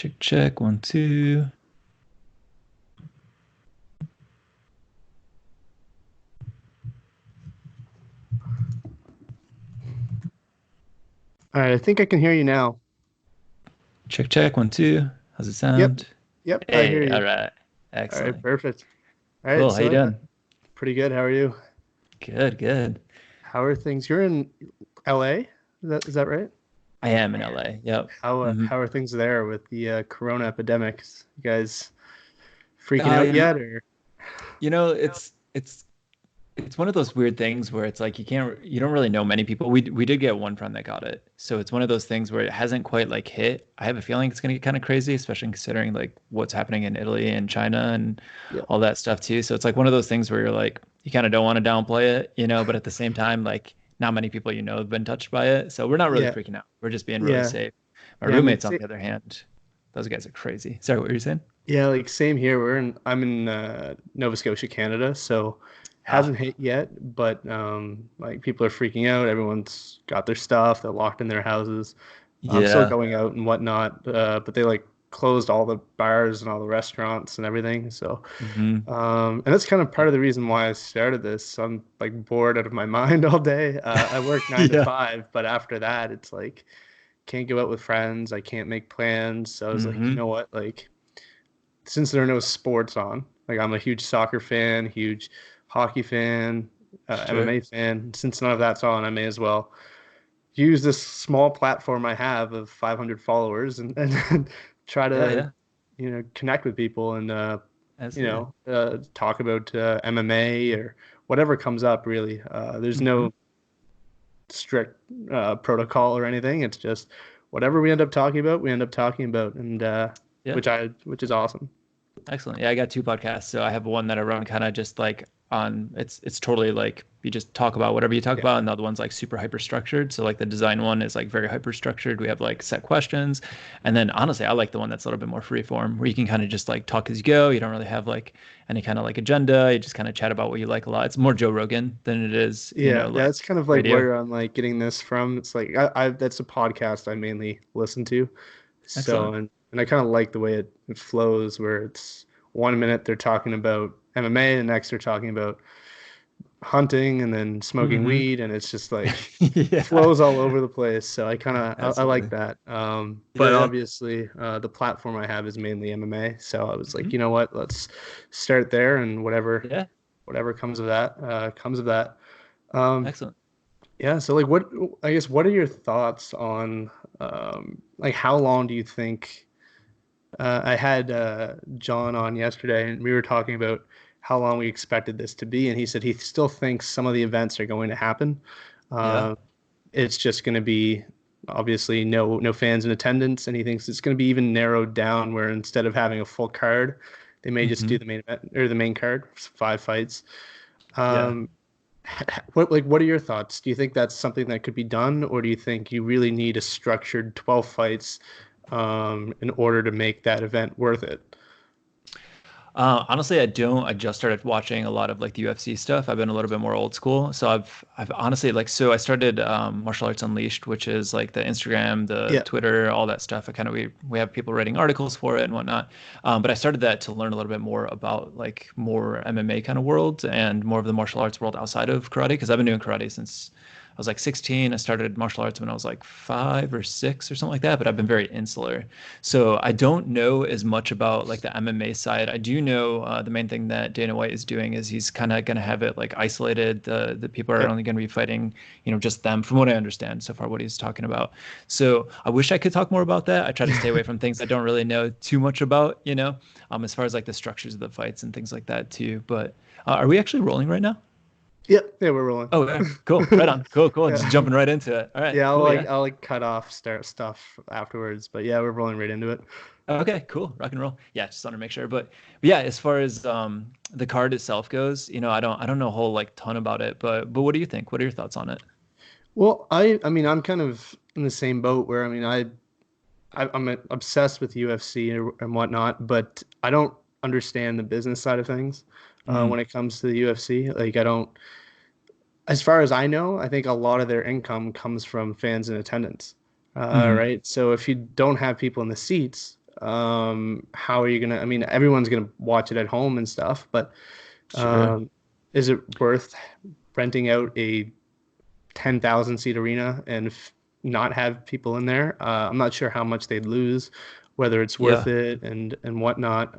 Check, check, one, two. All right, I think I can hear you now. Check, check, one, two. How's it Yep, sound? yep, I hear Hey, you. all right. All right, Excellent. perfect. All right, Cool. How you doing? pretty good. How are you? Good, good. How are things? You're in LA? Is that right? I am in LA. Yep. How are things there with the Corona epidemic? You guys freaking Uh, out you know, yet? Or you know, it's one of those weird things where it's like you don't really know many people. We did get one friend that got it. So it's one of those things where it hasn't quite like hit. I have a feeling it's gonna get kind of crazy, especially considering like what's happening in Italy and China and yeah, all that stuff too. So it's like one of those things where you're like you kind of don't want to downplay it, but at the same time, like not many people have been touched by it. So we're not really yeah, freaking out. We're just being really yeah, safe. My yeah. I mean, roommates, on the other hand, those guys are crazy. Sorry, what were you saying? yeah, like same here. I'm in Nova Scotia, Canada, so Ah, hasn't hit yet, but like people are freaking out. Everyone's got their stuff. They're locked in their houses. I'm still yeah. going out and whatnot, but they like closed all the bars and all the restaurants and everything. So, Hmm. and that's kind of part of the reason why I started this. I'm like bored out of my mind all day. I work nine to Yeah. five, but after that, it's like can't go out with friends. I can't make plans. So I was like, you Hmm. know what, like since there are no sports on, like I'm a huge soccer fan, huge hockey fan, Sure. MMA fan. Since none of that's on, I may as well use this small platform I have of 500 followers and try Yeah, to, yeah. connect with people and, Absolutely. talk about MMA or whatever comes up, really. There's Hmm. no strict protocol or anything. It's just whatever we end up talking about, we end up talking about, and Yeah. which is awesome. Excellent. Yeah, I got two podcasts. So I have one that I run kind of just like on it's totally like you just talk about whatever you talk Yeah. about, and the other one's like super hyper structured. So like the design one is like very hyper structured. We have like set questions. And then honestly, I like the one that's a little bit more free form where you can kind of just like talk as you go. You don't really have like any kind of like agenda. You just kind of chat about what you like a lot. It's more Joe Rogan than it is, Yeah, like that's kind of like radio. where I'm like getting this from. It's like I that's a podcast I mainly listen to. So Excellent. and I kind of like the way it flows where it's 1 minute they're talking about MMA, the next they're talking about hunting and then smoking Hmm. weed and it's just like Yeah, flows all over the place. So I like absolutely. that. Yeah, But yeah. obviously the platform I have is mainly MMA. So I was like, Hmm. you know what, let's start there and Yeah, whatever comes of that comes of that. Um, excellent. yeah, so like I guess what are your thoughts on like how long do you think I had John on yesterday and we were talking about how long we expected this to be and he said he still thinks some of the events are going to happen. Yeah. Uh, it's just going to be obviously no fans in attendance and he thinks it's going to be even narrowed down where instead of having a full card, they may just Hmm. do the main event or the main card, 5 fights. Yeah. Um, what are your thoughts? Do you think that's something that could be done, or do you think you really need a structured 12 fights in order to make that event worth it? Honestly, I don't. I just started watching a lot of like the UFC stuff. I've been a little bit more old school. So I've honestly like, so I started Martial Arts Unleashed, which is like the Instagram, the Yeah, Twitter, all that stuff. I kind of, we have people writing articles for it and whatnot. But I started that to learn a little bit more about like more MMA kind of world and more of the martial arts world outside of karate. Because I've been doing karate since I was like 16. I started martial arts when I was like 5 or 6 or something like that, but I've been very insular. So I don't know as much about like the MMA side. I do know the main thing that Dana White is doing is he's kind of going to have it like isolated. The people are yeah, only going to be fighting, just them, from what I understand so far, what he's talking about. So I wish I could talk more about that. I try to stay away from things I don't really know too much about, as far as like the structures of the fights and things like that too. But are we actually rolling right now? yeah, yeah. We're rolling. Oh, yeah. Cool. Right on. Cool, cool. Just Yeah, jumping right into it. All right. yeah. Cool. Yeah. I'll like cut off start stuff afterwards, but yeah, we're rolling right into it. Okay, cool. Rock and roll. Yeah, just want to make sure. But yeah, as far as the card itself goes, I don't know a whole like ton about it, but what do you think? What are your thoughts on it? Well, I mean, I'm kind of in the same boat where I mean, I'm obsessed with UFC and whatnot, but I don't understand the business side of things Mm, when it comes to the UFC. Like, I don't, as far as I know, I think a lot of their income comes from fans in attendance. mm, Right. So if you don't have people in the seats, How are you gonna? I mean, everyone's gonna watch it at home and stuff, but Sure. um, is it worth renting out a 10,000 seat arena and not have people in there? I'm not sure how much they'd lose, whether it's worth Yeah. it and whatnot.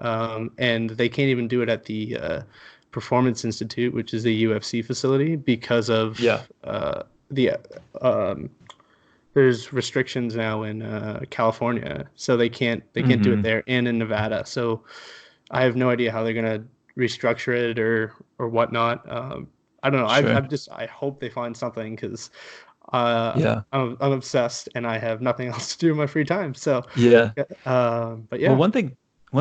And they can't even do it at the Performance Institute, which is the UFC facility, because Yeah. of the um, there's restrictions now in California, so they can't do it Hmm. there, and in Nevada. So I have no idea how they're gonna restructure it or whatnot. I don't know. Sure. I hope they find something because Yeah. I'm obsessed and I have nothing else to do in my free time. So, Yeah. but Well, yeah, one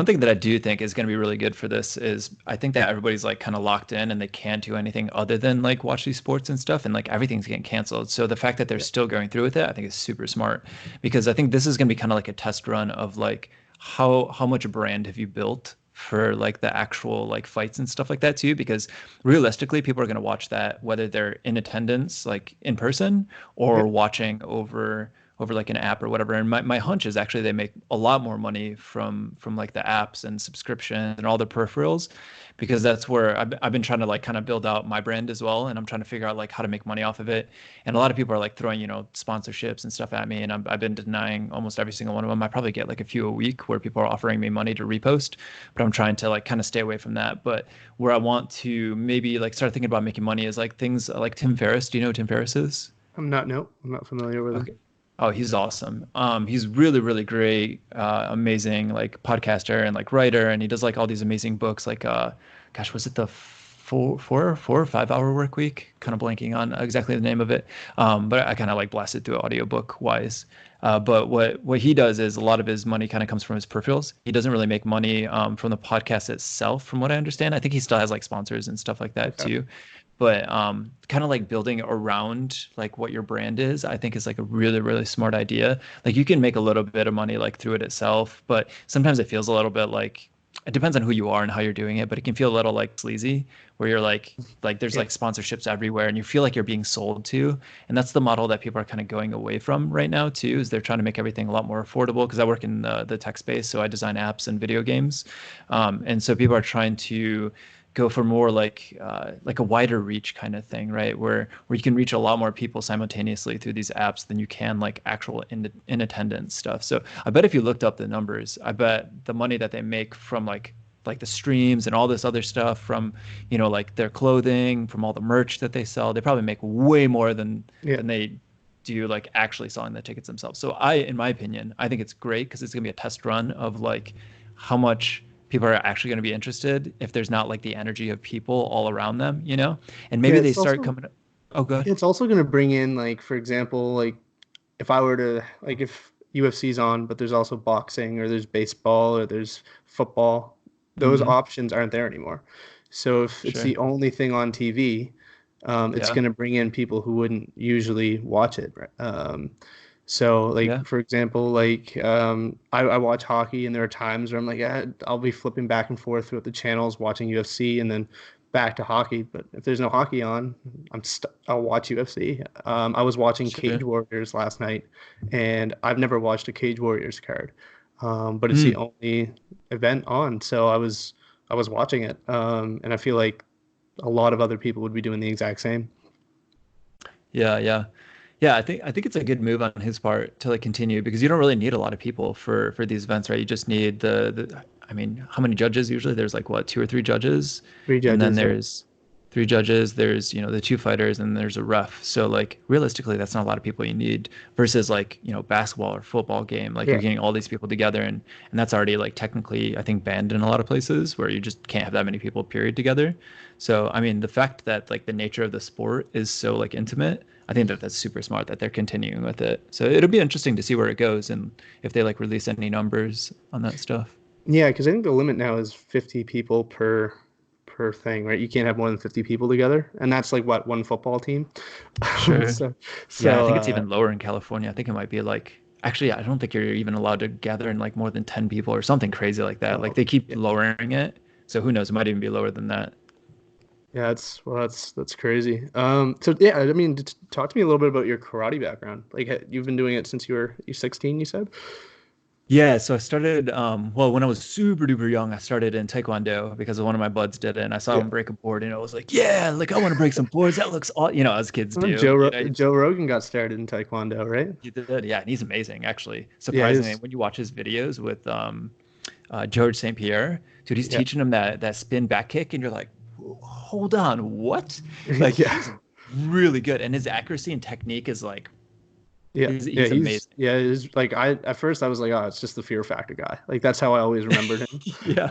thing that I do think is going to be really good for this is I think that everybody's like kind of locked in and they can't do anything other than like watch these sports and stuff, and like everything's getting canceled. So the fact that they're yeah, still going through with it, I think is super smart, because I think this is going to be kind of like a test run of like how much brand have you built for like the actual like fights and stuff like that too, because realistically people are going to watch that whether they're in attendance like in person yeah, or watching over like an app or whatever. And my hunch is actually they make a lot more money from like the apps and subscription and all the peripherals, because that's where I've been trying to like kind of build out my brand as well. And I'm trying to figure out like how to make money off of it. And a lot of people are like throwing, sponsorships and stuff at me. And I've been denying almost every single one of them. I probably get like a few a week where people are offering me money to repost, but I'm trying to like kind of stay away from that. But where I want to maybe like start thinking about making money is like things like Tim Ferriss. Do you know who Tim Ferriss is? I'm not familiar with him. Okay. Oh, he's awesome. He's really, really great, amazing like podcaster and like writer, and he does like all these amazing books. Like, gosh, was it the 4 or 5 hour work week? Kind of blanking on exactly the name of it. But I kind of like blasted through it audiobook wise. But what he does is a lot of his money kind of comes from his peripherals. He doesn't really make money from the podcast itself, from what I understand. I think he still has like sponsors and stuff like that Okay. too, but kind of like building around like what your brand is, I think is like a really, really smart idea. Like you can make a little bit of money like through it itself, but sometimes it feels a little bit like it depends on who you are and how you're doing it, but it can feel a little like sleazy where you're like there's Yeah. like sponsorships everywhere and you feel like you're being sold to. And that's the model that people are kind of going away from right now too, is they're trying to make everything a lot more affordable, because I work in the tech space, so I design apps and video games. And so people are trying to go for more like a wider reach kind of thing, right? Where you can reach a lot more people simultaneously through these apps than you can like actual in attendance stuff. So I bet if you looked up the numbers, I bet the money that they make from like the streams and all this other stuff from like their clothing, from all the merch that they sell, they probably make way more Yeah. than they do like actually selling the tickets themselves. So in my opinion, I think it's great because it's gonna be a test run of like how much people are actually going to be interested if there's not like the energy of people all around them. And Yeah. maybe they start coming. Oh, good. It's also going to bring in, like, for example, like if I were to, like, if UFC's on, but there's also boxing or there's baseball or there's football, those Hmm. options aren't there anymore. So if it's Sure. the only thing on TV, it's Yeah. going to bring in people who wouldn't usually watch it, right? So, Yeah. like, for example, like, I watch hockey, and there are times where I'm like, I'll be flipping back and forth throughout the channels watching UFC and then back to hockey. But if there's no hockey on, I'll watch UFC. I was watching Cage Sure. Warriors last night, and I've never watched a Cage Warriors card, but it's the Mm. only event on, so I was watching it, and I feel like a lot of other people would be doing the exact same. Yeah. Yeah. Yeah, I think it's a good move on his part to like continue, because you don't really need a lot of people for these events, right? You just need the I mean, how many judges usually? There's like what, two or three judges, Three and then judges, yeah, there's three judges, there's, the two fighters, and there's a ref. So like realistically, that's not a lot of people you need versus like, basketball or football game. Like you're yeah, getting all these people together, and that's already like technically I think banned in a lot of places where you just can't have that many people period together. So I mean, the fact that like the nature of the sport is so like intimate, I think that that's super smart that they're continuing with it. So it'll be interesting to see where it goes and if they like release any numbers on that stuff. yeah. Because I think the limit now is 50 people per thing, right? You can't have more than 50 people together, and that's like what, one football team. Sure. So Yeah, I so think it's even lower in California. I think it might be like actually I don't think you're even allowed to gather in like more than 10 people or something crazy like that. Like oh, they keep yeah, lowering it. So who knows? It might even be lower than that. yeah. That's crazy. So yeah, I mean, talk to me a little bit about your karate background. Like, you've been doing it since you 16, you said? Yeah, so I started well when I was super duper young, I started in Taekwondo because one of my buds did it and I saw Yeah. him break a board and I was like, yeah, like I want to break some boards. That looks all as kids do. Joe Rogan got started in Taekwondo, right? He did. Yeah, and he's amazing actually. Yeah, Surprisingly, when you watch his videos with George St. Pierre, dude, he's yeah, teaching him that spin back kick and you're like, hold on, what? Like yeah. he's really good and his accuracy and technique is like Yeah, yeah, he's amazing. he's like I at first I was like, oh, it's just the Fear Factor guy. Like that's how I always remembered him. Yeah.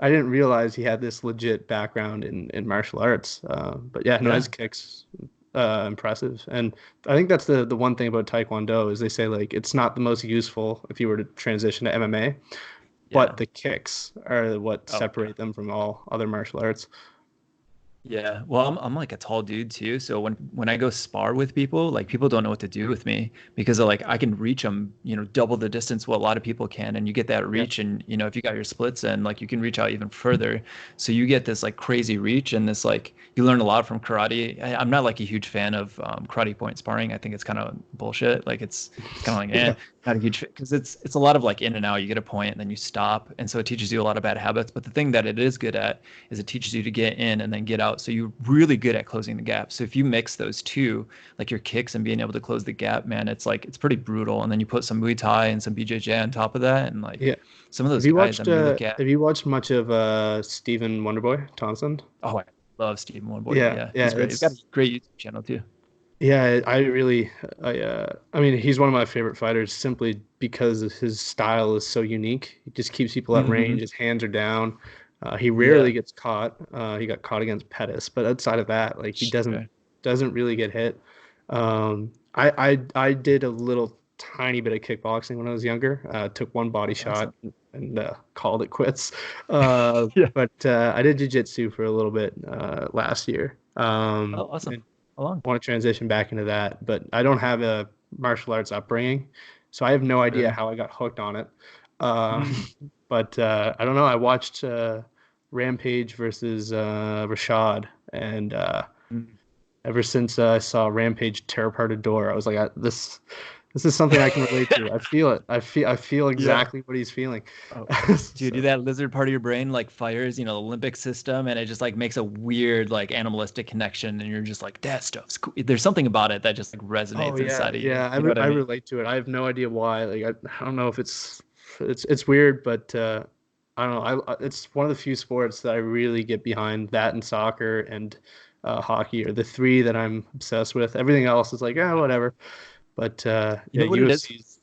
I didn't realize he had this legit background in martial arts. But yeah, no, his Yeah. kicks impressive. And I think that's the one thing about Taekwondo is they say like it's not the most useful if you were to transition to MMA, but Yeah. the kicks are what Oh yeah. separate them from all other martial arts. Yeah, well, I'm like a tall dude too, so when I go spar with people, like people don't know what to do with me because like I can reach them, double the distance what a lot of people can, and you get that Yeah, reach, and if you got your splits in, like you can reach out even further, so you get this like crazy reach, and this like you learn a lot from karate. I'm not like a huge fan of karate point sparring. I think it's kind of bullshit. Like it's kind of like yeah, not a huge because it's a lot of like in and out. You get a point and then you stop, and so it teaches you a lot of bad habits. But the thing that it is good at is it teaches you to get in and then get out. So you're really good at closing the gap. So if you mix those two, like your kicks and being able to close the gap, man, it's like it's pretty brutal. And then you put some Muay Thai and some BJJ on top of that, and like yeah. some of those guys, I mean, you look Have at, you watched much of Stephen Wonderboy Thompson? oh, I love Stephen Wonderboy. Yeah, Yeah, yeah, he's great. He's got a it's great YouTube channel too. yeah, I really I mean he's one of my favorite fighters simply because of his style is so unique. He just keeps people at range, Hmm. his hands are down. He rarely Yeah, gets caught. He got caught against Pettis, but outside of that, like he sure. doesn't really get hit. I did a little tiny bit of kickboxing when I was younger. Took one body Oh, shot awesome. and called it quits. Yeah. But I did jiu-jitsu for a little bit last year. Oh, awesome. Along. Want to transition back into that, but I don't have a martial arts upbringing, so I have no idea Sure. how I got hooked on it. Uh, Mm. but I don't know. I watched Rampage versus Rashad, and Mm. ever since I saw Rampage tear apart a door, I was like, this is something I can relate to. I feel it. I feel Yeah. exactly what he's feeling. Oh, dude, So, that lizard part of your brain like fires, the limbic system, and it just like makes a weird like animalistic connection, and you're just like, that stuff's cool. There's something about it that just like oh resonates yeah, inside of you. yeah. You know what I I mean? relate to it. I have no idea why. Like I don't know if it's weird, but I don't know. It's one of the few sports that I really get behind. That and soccer and hockey are the three that I'm obsessed with. Everything else is like, Yeah. whatever. But You yeah, know what it is? UFC's.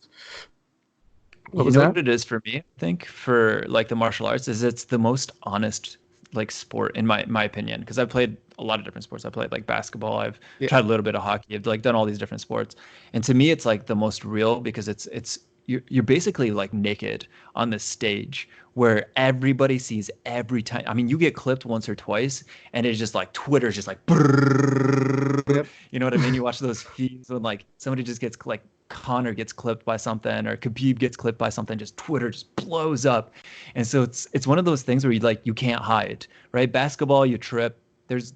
What You was know that? what it is for me, I think, for like the martial arts is it's the most honest like sport in my opinion. Because I've played a lot of different sports. I played like basketball, I've Yeah, tried a little bit of hockey, I've like done all these different sports. And to me it's like the most real because it's you're basically like naked on this stage where everybody sees every time. I mean, you get clipped once or twice, and it's just like Twitter's just like, brrrr, yep, you know what I mean? You watch those feeds when like somebody just gets like Connor gets clipped by something or Khabib gets clipped by something, just Twitter just blows up. And so it's one of those things where you can't hide, right? Basketball, you trip. There's,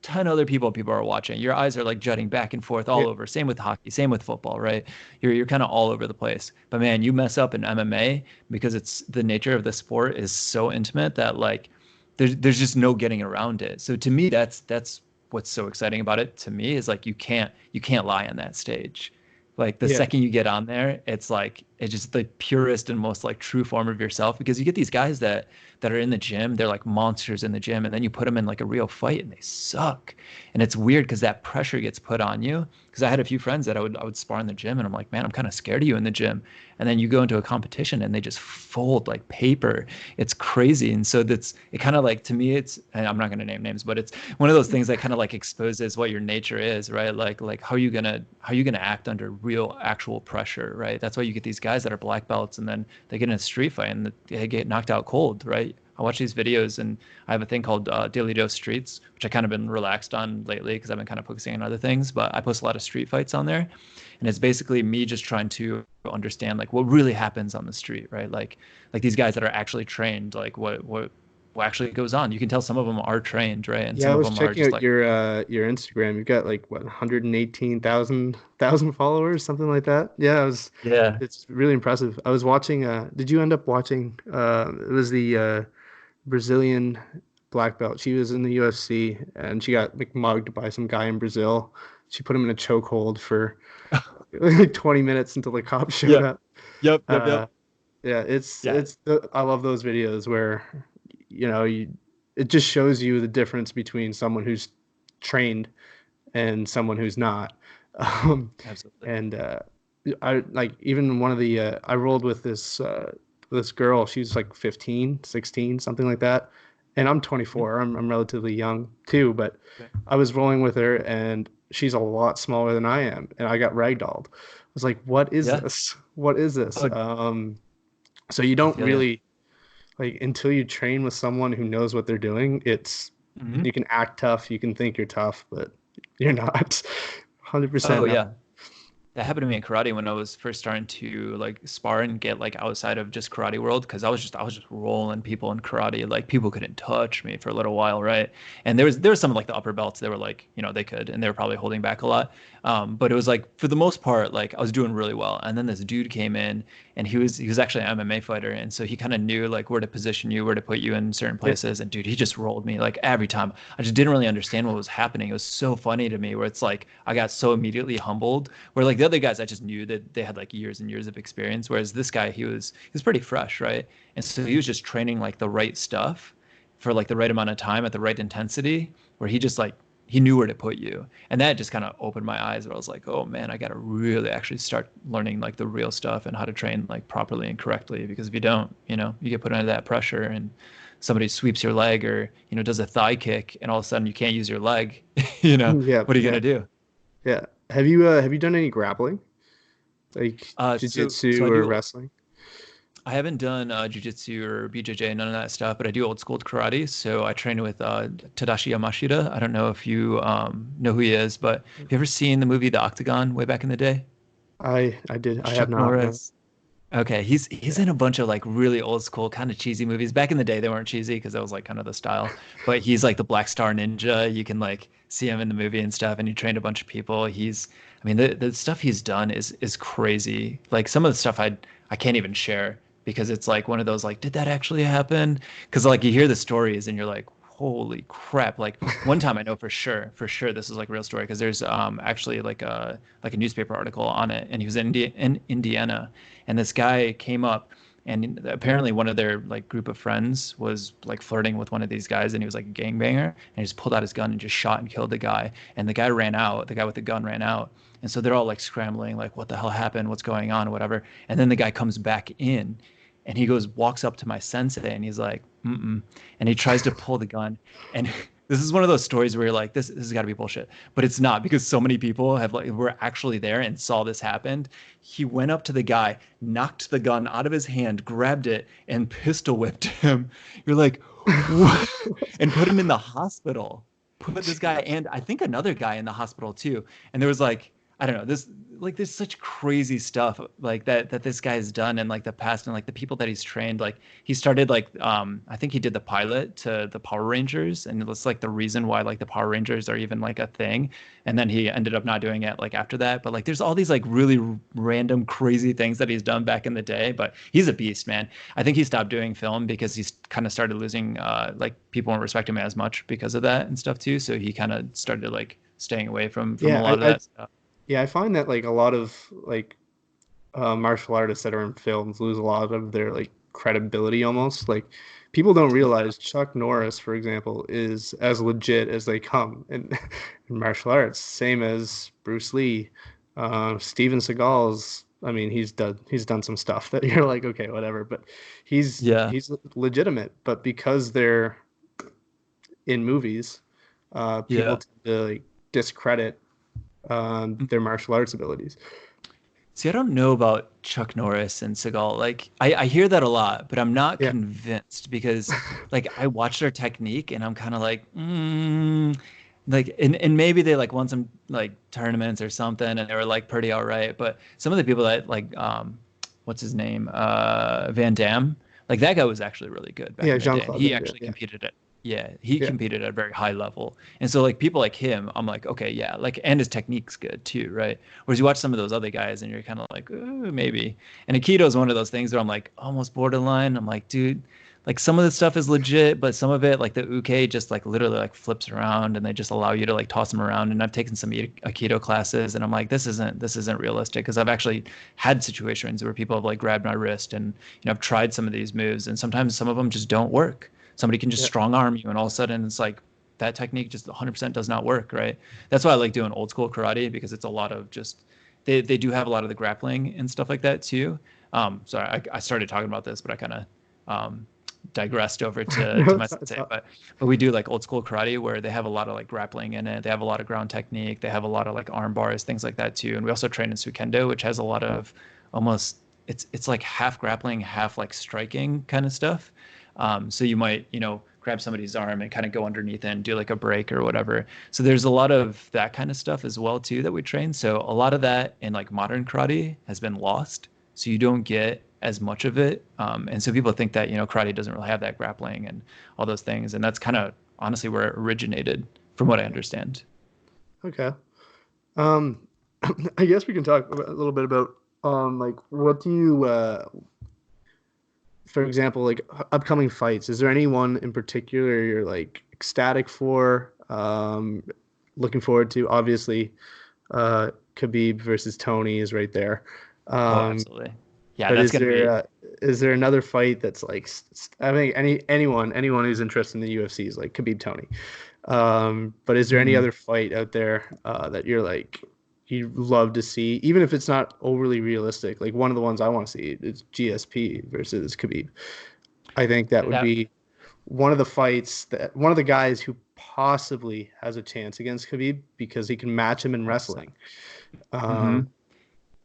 10 other people are watching. Your eyes are like jutting back and forth all yeah, over. Same with hockey, same with football, right? You're kind of all over the place. But man, you mess up in MMA because it's the nature of the sport is so intimate that like there's just no getting around it. So to me, that's what's so exciting about it to me is like you can't lie on that stage. Like the yeah, second you get on there, it's like it's just the purest and most like true form of yourself because you get these guys that are in the gym, they're like monsters in the gym, and then you put them in like a real fight and they suck. And it's weird because that pressure gets put on you. Because I had a few friends that I would spar in the gym, and I'm like, man, I'm kind of scared of you in the gym. And then you go into a competition and they just fold like paper. It's crazy. And so that's it kind of like to me, it's and I'm not gonna name names, but it's one of those things that kind of like exposes what your nature is, right? Like how you gonna act under real actual pressure, right? That's why you get these guys that are black belts and then they get in a street fight and they get knocked out cold, right? I watch these videos and I have a thing called Daily Dose Streets, which I kind of been relaxed on lately because I've been kind of focusing on other things. But I post a lot of street fights on there, and it's basically me just trying to understand like what really happens on the street, right? Like these guys that are actually trained, like what actually goes on. You can tell some of them are trained, right? And Yeah, I some of was them are checking just out like, your Instagram. You've got like what 118,000 followers, something like that. Yeah, yeah. it's really impressive. I was watching did you end up watching it was the Brazilian black belt. She was in the UFC and she got like mugged by some guy in Brazil. She put him in a chokehold for like 20 minutes until the cops showed Yep. up. Yep. Yep. Uh Yep. yeah, Yeah. I love those videos where it just shows you the difference between someone who's trained and someone who's not. Um, Absolutely. and I like even one of the I rolled with this girl. She's like 15, 16, something like that. And I'm Yeah. 24. I'm relatively young too, but Okay. I was rolling with her and she's a lot smaller than I am, and I got ragdolled. I was like, "What is Yeah. this? What is this?" Oh, So you I don't feel you. really like until you train with someone who knows what they're doing. It's Hmm. you can act tough, you can think you're tough, but you're not. 100% Oh not. yeah. That happened to me in karate when I was first starting to like spar and get like outside of just karate world, because I was just rolling people in karate. Like people couldn't touch me for a little while, right? And there was some of like the upper belts that were like, they could, and they were probably holding back a lot. But it was like for the most part, like I was doing really well. And then this dude came in, and he was actually an MMA fighter, and so he kind of knew like where to position you, where to put you in certain Yeah. places. And dude, he just rolled me like every time. I just didn't really understand what was happening. It was so funny to me, where it's like I got so immediately humbled, where like the other guys I just knew that they had like years and years of experience, whereas this guy he was pretty fresh, right? And so he was just training like the right stuff for like the right amount of time at the right intensity, where he just like he knew where to put you. And that just kind of opened my eyes, where I was like, oh man, I got to really actually start learning like the real stuff and how to train like properly and correctly, because if you don't, you get put under that pressure, and somebody sweeps your leg, or does a thigh kick, and all of a sudden you can't use your leg. Yeah, What are you yeah, gonna do? yeah. Have you done any grappling? Like So jiu-jitsu I or do. wrestling? I haven't done jiu-jitsu or BJJ, none of that stuff, but I do old school karate. So I train with Tadashi Yamashita. I don't know if you know who he is, but have you ever seen the movie The Octagon way back in the day? I have Chuck not, no. Norris. Okay, he's Yeah. in a bunch of like really old school kind of cheesy movies. Back in the day, they weren't cheesy because that was like kind of the style. But he's like the Black Star Ninja. You can like see him in the movie and stuff. And he trained a bunch of people. I mean, the stuff he's done is crazy. Like some of the stuff I can't even share, because it's like one of those like, did that actually happen? Because like you hear the stories and you're like, holy crap! Like one time I know for sure this is like a real story, because there's actually like a newspaper article on it, and he was in Indiana, and this guy came up, and apparently one of their like group of friends was like flirting with one of these guys, and he was like a gangbanger, and he just pulled out his gun and just shot and killed the guy, and the guy ran out, the guy with the gun ran out, and so they're all like scrambling, like what the hell happened, what's going on, whatever. And then the guy comes back in, and he walks up to my sensei, and he's like, mm-mm, and he tries to pull the gun, and this is one of those stories where you're like, this has got to be bullshit, but it's not, because so many people have like were actually there and saw this happen. He went up to the guy, knocked the gun out of his hand, grabbed it, and pistol whipped him. You're like, what? And put him in the hospital. Put this guy Jeez. and I think another guy in the hospital too. And there was like, I don't know, this like there's such crazy stuff like that this guy has done in like the past, and like the people that he's trained. Like he started like I think he did the pilot to the Power Rangers, and it's like the reason why like the Power Rangers are even like a thing. And then he ended up not doing it like after that. But like there's all these like really random crazy things that he's done back in the day. But he's a beast, man. I think he stopped doing film because he's kind of started losing like people won't respect him as much because of that and stuff too. So he kind of started like staying away from a Yeah, lot of that stuff. yeah, I find that like a lot of like martial artists that are in films lose a lot of their like credibility almost. Like people don't Oh yeah. realize Chuck Norris, for example, is as legit as they come in martial arts. Same as Bruce Lee, Steven Seagal's. I mean, he's done some stuff that you're like, okay, whatever. But Yeah. he's legitimate. But because they're in movies, people Yeah. tend to like discredit their martial arts abilities. See, I don't know about Chuck Norris and Seagal. Like, I hear that a lot, but I'm not Yeah. convinced, because, like, I watch their technique and I'm kind of like, like, and maybe they like won some like tournaments or something, and they were like pretty all right. But some of the people that like, what's his name, Van Damme, Like that guy was actually really good back Yeah, in the day, and Jean-Claude he Van Damme. actually Yeah. competed at he Yeah. competed at a very high level. And so like people like him, I'm like, okay, yeah, like and his technique's good too, right? Whereas you watch some of those other guys and you're kind of like, maybe. And Aikido is one of those things where I'm like almost borderline. I'm like, dude, like some of the stuff is legit, but some of it, like the uke, just like literally like flips around and they just allow you to like toss them around. And I've taken some Aikido classes, and I'm like, this isn't realistic because I've actually had situations where people have like grabbed my wrist, and I've tried some of these moves, and sometimes some of them just don't work. Somebody can just Yeah. strong arm you, and all of a sudden it's like that technique just 100% does not work, right? That's why I like doing old school karate, because it's a lot of just they do have a lot of the grappling and stuff like that too. Sorry, I started talking about this, but I kind of digressed over to No, my it's sensei. not. But we do like old school karate where they have a lot of like grappling in it. They have a lot of ground technique. They have a lot of like arm bars, things like that too. And we also train in Sukendo, which has a lot of almost it's like half grappling, half like striking kind of stuff. So you might, grab somebody's arm and kind of go underneath and do like a break or whatever. So there's a lot of that kind of stuff as well too that we train. So a lot of that in like modern karate has been lost. So you don't get as much of it. And so people think that, karate doesn't really have that grappling and all those things. And that's kind of honestly where it originated from what I understand. Okay. Um, I guess we can talk a little bit about like what do you for example, like upcoming fights. Is there anyone in particular you're like ecstatic for? Looking forward to? Obviously, Khabib versus Tony is right there. Oh, Um, absolutely. Yeah, but that's going to be. is there another fight that's like I think anyone who's interested in the UFC is like Khabib Tony. But is there any Mhm. other fight out there that you're like you'd love to see, even if it's not overly realistic? Like one of the ones I want to see is GSP versus Khabib. I think that would That. be one of the fights that one of the guys who possibly has a chance against Khabib because he can match him in 100%. wrestling. Um, Mhm.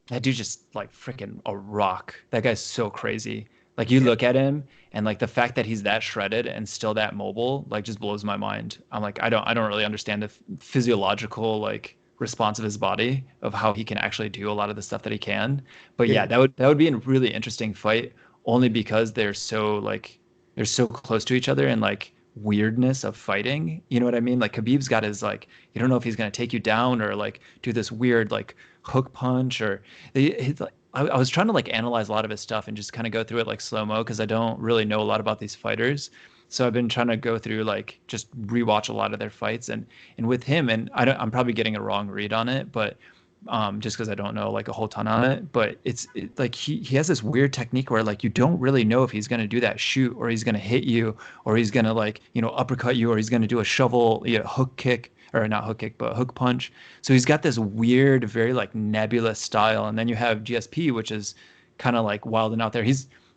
That dude just like freaking a rock. That guy's so crazy. Like you yeah, look at him and like the fact that he's that shredded and still that mobile, like just blows my mind. I'm like, I don't really understand the physiological like response of his body of how he can actually do a lot of the stuff that he can. But yeah, yeah, that would be a really interesting fight only because they're so close to each other and like weirdness of fighting. You know what I mean? Like Khabib's got his like you don't know if he's gonna take you down or like do this weird like hook punch or I was trying to like analyze a lot of his stuff and just kind of go through it like slow mo because I don't really know a lot about these fighters. So I've been trying to go through like just rewatch a lot of their fights and with him and I'm probably getting a wrong read on it, but just because I don't know like a whole ton on it, but like he has this weird technique where like you don't really know if he's gonna do that shoot or he's gonna hit you or he's gonna like uppercut you or he's gonna do a shovel hook kick or not hook kick but hook punch. So he's got this weird, very like nebulous style, and then you have GSP, which is kind of like wild and out there.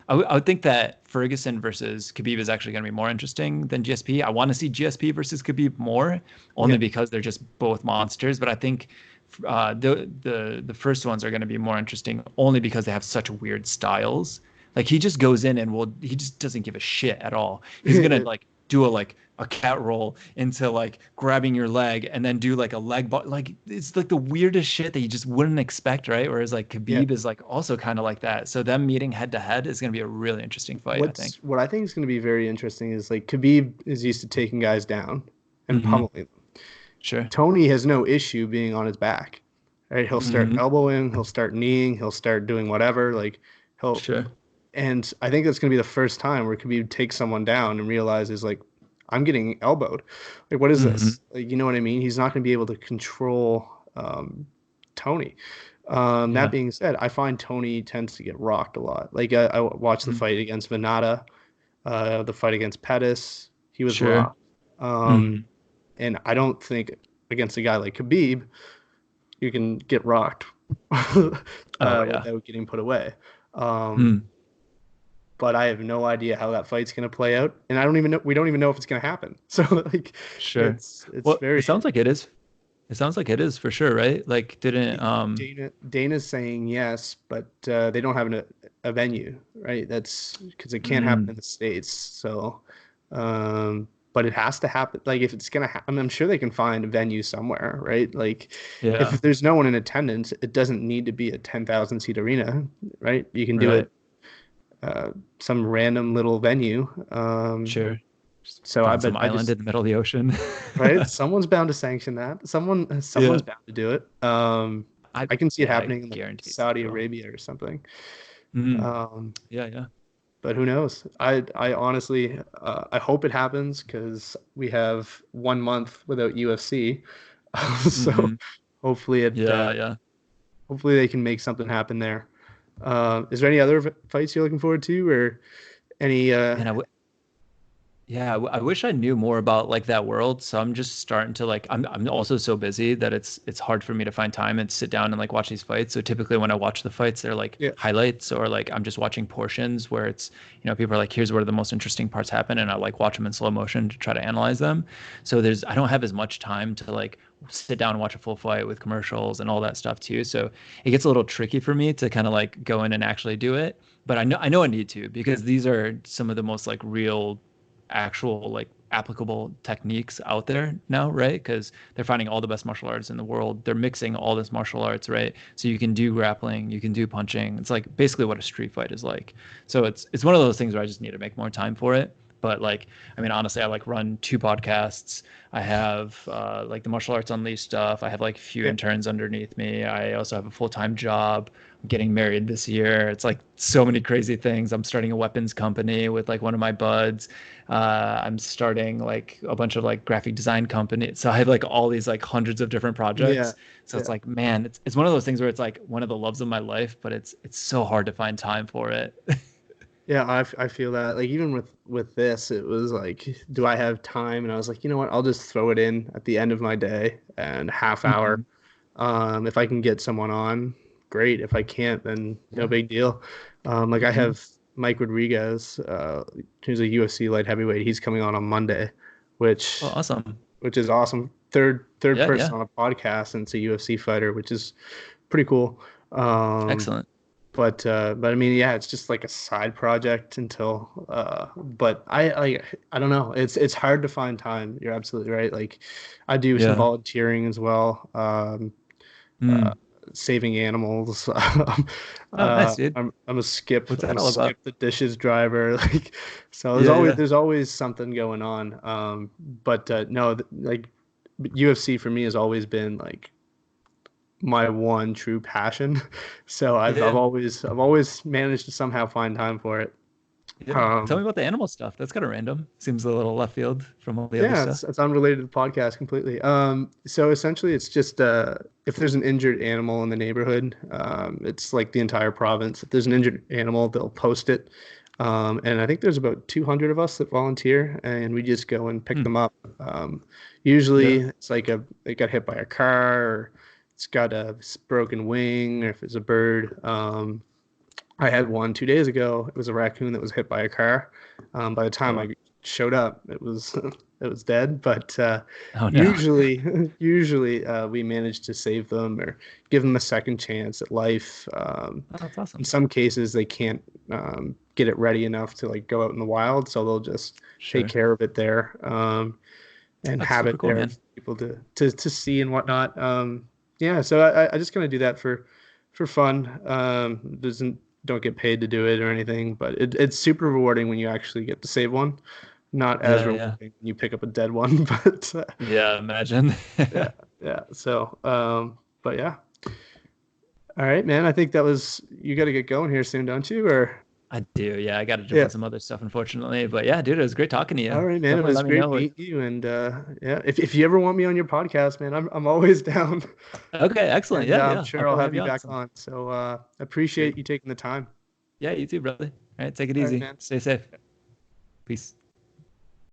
I would think that Ferguson versus Khabib is actually going to be more interesting than GSP. I want to see GSP versus Khabib more, yeah, only because they're just both monsters. But I think the first ones are going to be more interesting only because they have such weird styles. Like he just goes in and he just doesn't give a shit at all. He's gonna yeah, like do a cat roll into like grabbing your leg and then do like a leg bar. Like it's like the weirdest shit that you just wouldn't expect, right? Whereas like yeah. Khabib is like also kind of like that. So them meeting head to head is gonna be a really interesting fight, I think. What I think is going to be very interesting is like Khabib is used to taking guys down and Hmm. pummeling them. Sure. Tony has no issue being on his back. Right? He'll start Hmm. elbowing, he'll start kneeing, he'll start doing whatever. Like he'll Sure. and I think that's going to be the first time where Khabib takes someone down and realizes like I'm getting elbowed. Like what is Hmm. this? Like, you know what I mean? He's not going to be able to control Tony. That Yeah. being said, I find Tony tends to get rocked a lot. Like I watched the Mm. fight against Venata, the fight against Pettis. He was Sure. rocked. Um, Hmm. and I don't think against a guy like Khabib, you can get rocked Oh yeah. without getting put away. Um, Mm. but I have no idea how that fight's going to play out, and I don't even know. We don't even know if it's going to happen. So like, Sure. it's Well, it very sounds like it is. It sounds like it is for sure, right? Like, didn't Dana's saying yes, but they don't have a venue, right? That's because it can't happen mm, in the States. So, but it has to happen. Like if it's gonna happen, I'm sure they can find a venue somewhere, right? Like yeah, if there's no one in attendance, it doesn't need to be a 10,000 seat arena, right? You can do right. it some random little venue. Sure. Just So found some island in the middle of the ocean. right, someone's bound to sanction that. Someone's Yeah. bound to do it. I I can see it yeah, I happening in like guarantee Saudi someone will. Arabia or something. Mhm. Um, Yeah, yeah. but who knows? I honestly I hope it happens because we have 1 month without UFC. So Hmm. hopefully it Yeah, yeah. hopefully they can make something happen there. Is there any other fights you're looking forward to, or any Man, yeah, I wish I knew more about like that world. So I'm just starting to like I'm also so busy that it's hard for me to find time and sit down and like watch these fights. So typically when I watch the fights, they're like yeah highlights or like I'm just watching portions where it's, people are like, here's where the most interesting parts happen, and I like watch them in slow motion to try to analyze them. So I don't have as much time to like sit down and watch a full fight with commercials and all that stuff too. So it gets a little tricky for me to kind of like go in and actually do it. But I know I need to, because these are some of the most like real actual like applicable techniques out there now, right? Because they're finding all the best martial arts in the world. They're mixing all this martial arts, right? So you can do grappling, you can do punching. It's like basically what a street fight is like. So it's one of those things where I just need to make more time for it. But like, I mean, honestly, I like run 2 podcasts. I have like the martial arts unleashed stuff. I have like a few yeah interns underneath me. I also have a full-time job. I'm getting married this year. It's like so many crazy things. I'm starting a weapons company with like one of my buds. I'm starting like a bunch of like graphic design companies. So I have like all these like hundreds of different yeah projects. So it's yeah. like, man, it's one of those things where it's like one of the loves of my life, but it's so hard to find time for it. Yeah, I feel that. Like even with this, it was like, do I have time? And I was like, you know what? I'll just throw it in at the end of my day and half hour. Mhm. If I can get someone on, great. If I can't, then no Yeah. big deal. Like I Hmm. have Mike Rodriguez, who's a UFC light heavyweight. He's coming on Monday, Oh, which awesome. which is awesome. Third Yeah, person yeah. on a podcast, and it's a UFC fighter, which is pretty cool. Um, Excellent. but I mean, yeah, it's just like a side project until but I don't know. It's hard to find time. You're absolutely right. Like I do some Yeah. volunteering as well. Uh, Mm. saving animals. Oh, nice, dude. I'm a skip. What's I'm that a all about? skip the dishes driver. Like so Yeah, yeah. there's always something going on. But no, like UFC for me has always been like my one true passion. So Yeah. I've always managed to somehow find time for it. Yeah. Tell me Um, about the animal stuff. That's kind of random. Seems a little left field from all the other yeah, stuff. it's unrelated to the podcast completely. So essentially, it's just if there's an injured animal in the neighborhood, it's like the entire province. If there's an injured animal, they'll post it. And I think there's about 200 of us that volunteer, and we just go and pick Hmm. them up. Usually, Yeah. it's like they got hit by a car, or it's got a broken wing, or if it's a bird. I had one 2 days ago. It was a raccoon that was hit by a car. By the time Oh. I showed up, it was it was dead. But Oh no. usually we manage to save them or give them a second chance at life. Oh, that's In awesome. some cases, they can't get it ready enough to like go out in the wild, so they'll just take Sure. care of it there and That's have super it cool, there man. for people to see and whatnot. Yeah, so I just kind of do that for fun. Doesn't don't get paid to do it or anything, but it's super rewarding when you actually get to save one. Not as Yeah, yeah. rewarding when you pick up a dead one, but Yeah, imagine. yeah, yeah. So, but yeah. All right, man. I think that was you got to get going here soon, don't you? Or I do. Yeah, I got to jump yeah. on some other stuff, unfortunately. But yeah, dude, it was great talking to All you. right, man. It Definitely was let me great know. meeting you, and yeah, if you ever want me on your podcast, man, I'm always down, Okay, excellent. and Yeah, I'm yeah. I'll sure I'll probably have have you you on back some. on. So appreciate Sweet. you taking the time. Yeah, you too, brother. All right, take it All right, easy. man. Stay safe. Peace.